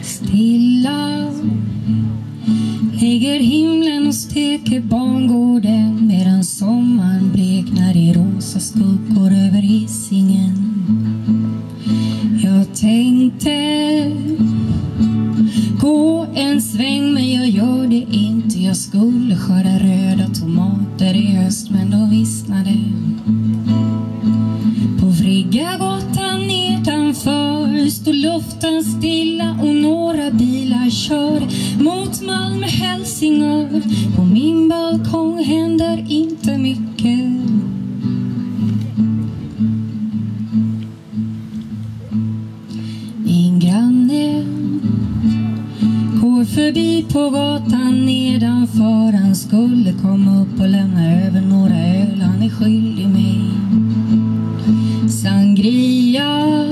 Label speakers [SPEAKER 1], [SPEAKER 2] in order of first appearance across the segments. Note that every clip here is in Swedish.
[SPEAKER 1] Stilla ligger himlen och steker bangården medan sommaren bleknar i rosa skuggor över Hisingen. Jag tänkte gå en sväng men jag gör det inte. Jag skulle skörda röda tomater i höst men de vissnade. På Friggagatan nedanför står luften stilla och några bilar kör mot Malmö, Helsingör. På min balkong händer inte mycket. Min granne går förbi på gatan nedanför. Han skulle komma upp och lämna över några öl. Han är skyldig mig sangria,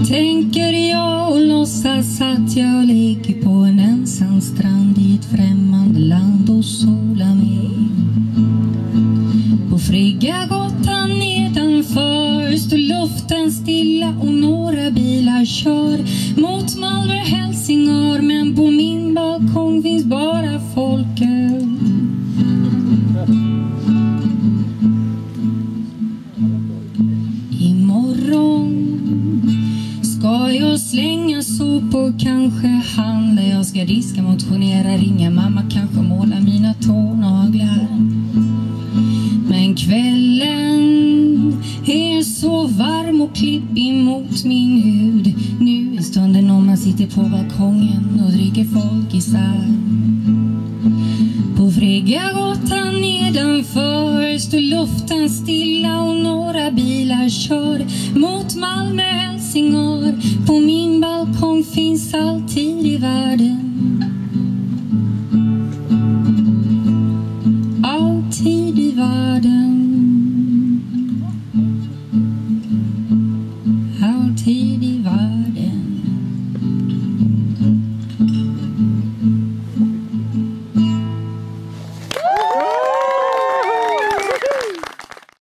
[SPEAKER 1] tänker jag och låtsas att jag ligger på en ensam strand i ett främmande land och solar mig. På Friggagatan nedanför står luften stilla och några bilar kör mot Malmö, Helsingör. Men på min balkong finns bara folköl. Imorgon ska jag slänga sopor, kanske handla. Jag ska diska, motionera, ringa mamma, kanske måla mina tånaglar. Men kvällen är så varm och klippig mot min hud. Nu är stunden om man sitter på balkongen och dricker folkisar. På Friggagatan nedanför står luften stilla och några bilar kör mot Malmö, Helsingör. På min balkong finns alltid i världen